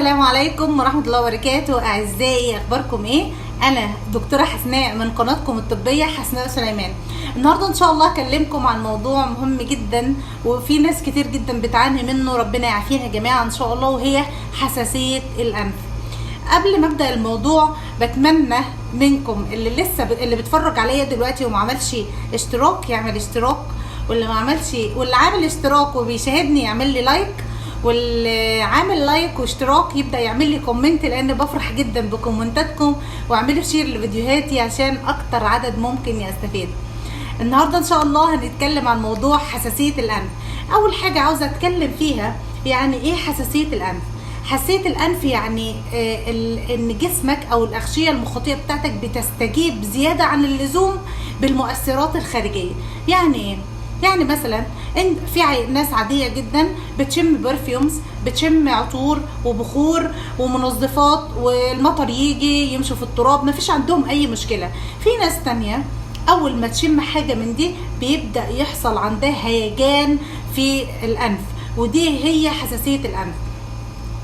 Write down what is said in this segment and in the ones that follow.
السلام عليكم ورحمة الله وبركاته. أعزائي، أخباركم إيه؟ أنا دكتورة حسناء من قناتكم الطبية حسناء سليمان. النهاردة إن شاء الله أكلمكم عن موضوع مهم جدا وفي ناس كتير جدا بتعاني منه، ربنا يعافينا جميعا إن شاء الله، وهي حساسية الأنف. قبل ما ابدا الموضوع بتمنى منكم اللي بيتفرج عليا دلوقتي وما عملش اشتراك يعمل اشتراك، واللي عامل اشتراك وبيشاهدني يعمل لي لايك، واللي عامل لايك واشتراك يبدا يعمل لي كومنت، لان بفرح جدا بكومنتاتكم، واعملوا شير لفيديوهاتي عشان اكتر عدد ممكن يستفيد. النهارده ان شاء الله هنتكلم عن موضوع حساسية الانف. اول حاجة عاوزة اتكلم فيها يعني ايه حساسية الانف. حساسية الأنف يعني إن جسمك أو الأغشية المخاطية بتاعتك بتستجيب زيادة عن اللزوم بالمؤثرات الخارجية. يعني إيه؟ يعني مثلا في ناس عادية جدا بتشم برفيومز، بتشم عطور وبخور ومنظفات، والمطر يجي يمشوا في التراب مفيش عندهم أي مشكلة. في ناس تانية أول ما تشم حاجة من دي بيبدأ يحصل عندها هيجان في الأنف، ودي هي حساسية الأنف.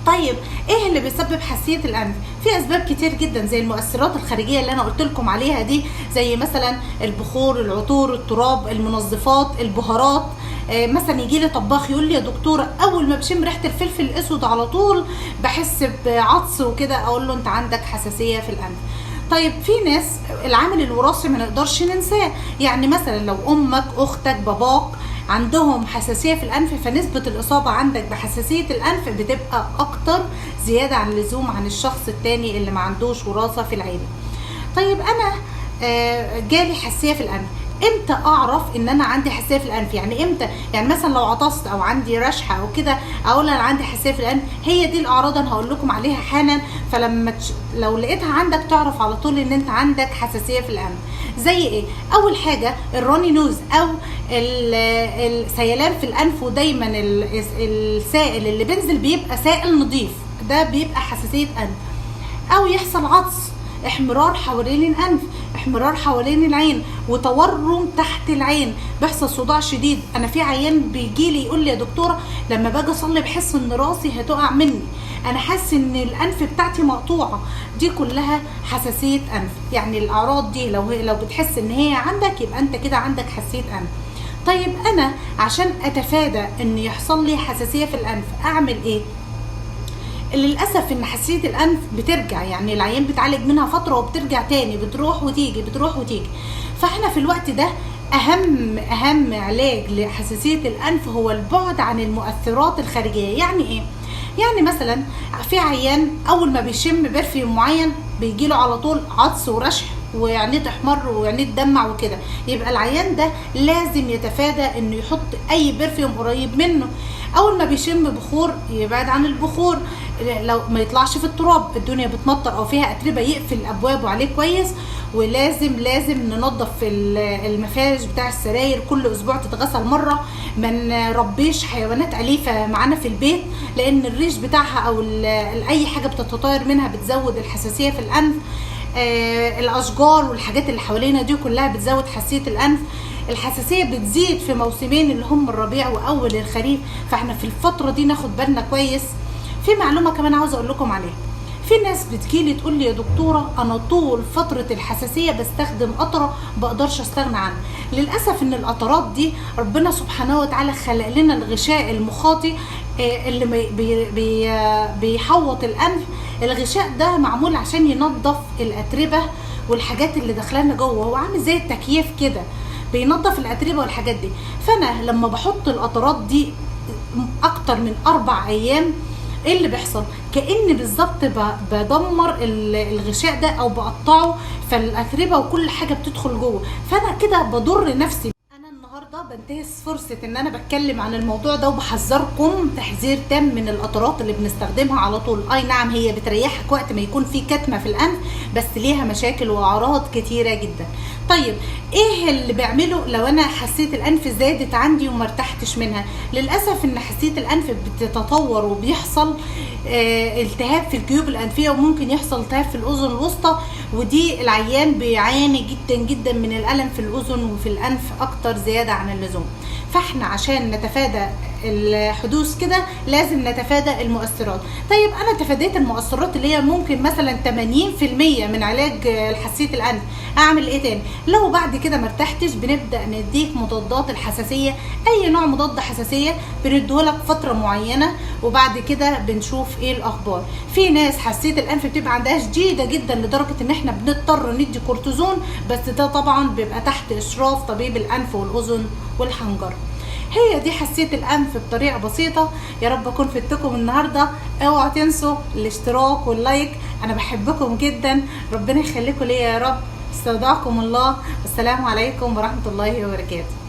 طيب ايه اللي بيسبب حساسيه الانف؟ في اسباب كتير جدا زي المؤثرات الخارجيه اللي انا قلت لكم عليها دي، زي مثلا البخور، العطور، التراب، المنظفات، البهارات. مثلا يجي لي طباخ يقول لي يا دكتوره اول ما بشم ريحه الفلفل الاسود على طول بحس بعطس وكده، اقول له انت عندك حساسيه في الانف. طيب في ناس العامل الوراثي ما نقدرش ننساه، يعني مثلا لو امك، اختك، باباك عندهم حساسية في الأنف، فنسبة الإصابة عندك بحساسية الأنف بتبقى أكتر زيادة عن اللزوم عن الشخص التاني اللي ما عندوش وراثة في العيلة. طيب أنا جالي حساسية في الأنف، امتى اعرف ان انا عندي حساسيه في الانف؟ يعني امتى؟ يعني مثلا لو عطست او عندي رشحه او كده اقول انا عندي حساسيه في الانف. هي دي الاعراض انا هقول لكم عليها حالا، فلما لو لقيتها عندك تعرف على طول ان انت عندك حساسيه في الانف. زي ايه؟ اول حاجه الراني نوز او السيلان في الانف، ودايما السائل اللي بينزل بيبقى سائل نظيف، ده بيبقى حساسيه انف. او يحصل عطس، احمرار حوالين الانف، احمرار حوالين العين، وتورم تحت العين، بيحصل صداع شديد. انا في عيان بيجي لي يقول لي يا دكتوره لما باجي اصلي بحس ان راسي هتقع مني، انا حاسس ان الانف بتاعتي مقطوعه. دي كلها حساسيه انف. يعني الاعراض دي لو بتحس ان هي عندك يبقى انت كده عندك حساسيه انف. طيب انا عشان اتفادى ان يحصل لي حساسيه في الانف اعمل ايه؟ للاسف ان حساسيه الانف بترجع، يعني العيان بتعالج منها فتره وبترجع تاني، بتروح وتيجي بتروح وتيجي. فاحنا في الوقت ده اهم علاج لحساسيه الانف هو البعد عن المؤثرات الخارجيه. يعني ايه؟ يعني مثلا في عيان اول ما بيشم برفيوم معين بيجيله على طول عطس ورشح وعينيه تحمر وعينيه تدمع وكده، يبقى العيان ده لازم يتفادى انه يحط اي برفيوم قريب منه. اول ما بيشم بخور يبعد عن البخور، لو ما يطلعش في التراب، الدنيا بتمطر او فيها اتربه يقفل ابوابه عليه كويس. ولازم ننظف المفارش بتاع السراير كل اسبوع تتغسل مره. ما نربيش حيوانات اليفه معانا في البيت، لان الريش بتاعها او اي حاجه بتتطاير منها بتزود الحساسيه في الانف. الاشجار والحاجات اللي حوالينا دي كلها بتزود حساسيه الانف. الحساسيه بتزيد في موسمين اللي هم الربيع واول الخريف، فاحنا في الفتره دي ناخد بالنا كويس. في معلومه كمان عاوزه اقول لكم عليها، في ناس بتجيلي تقول لي يا دكتوره انا طول فتره الحساسيه بستخدم قطره بقدرش استغنى عنها. للاسف ان القطرات دي ربنا سبحانه وتعالى خلق لنا الغشاء المخاطي اللي بيحوط الانف. الغشاء ده معمول عشان ينظف الاتربه والحاجات اللي داخلانا جوه، هو عامل زي التكييف كده بينظف الاتربه والحاجات دي. فانا لما بحط القطرات دي اكتر من 4 ايام ايه اللي بيحصل؟ كأن بالظبط بدمر الغشاء ده او بقطعه، فالاتربه وكل حاجه بتدخل جوه، فانا كده بضر نفسي. انا النهارده بنتهز فرصه ان انا بتكلم عن الموضوع ده وبحذركم تحذير تام من القطرات اللي بنستخدمها على طول. اي نعم هي بتريحك وقت ما يكون في كتمه في الانف، بس ليها مشاكل واعراض كتيره جدا. طيب ايه اللي بعمله لو انا حسيت الانف زادت عندي وما ارتحتش منها؟ للاسف ان حساسيه الانف بتتطور وبيحصل التهاب في الجيوب الانفيه، وممكن يحصل التهاب في الاذن الوسطى، ودي العيان بيعاني جدا جدا من الالم في الاذن وفي الانف اكتر زياده عن اللزوم. فاحنا عشان نتفادى الحدوث كده لازم نتفادى المؤثرات. طيب انا تفاديت المؤثرات اللي هي ممكن مثلا 80% من علاج حساسيه الانف، اعمل ايه تاني؟ لو بعد كده ما ارتحتش بنبدا نديك مضادات الحساسيه، اي نوع مضاد حساسيه بنديهولك فتره معينه، وبعد كده بنشوف ايه الاخبار. في ناس حساسيه الانف بتبقى عندها شديده جدا لدرجه ان احنا بنضطر ندي كورتيزون، بس ده طبعا بيبقى تحت اشراف طبيب الانف والاذن والحنجره. هي دي حساسيه الانف بطريقه بسيطه. يا رب اكون فدتكم النهارده. اوعوا تنسوا الاشتراك واللايك، انا بحبكم جدا، ربنا يخليكم ليا يا رب. استودعكم الله، والسلام عليكم ورحمه الله وبركاته.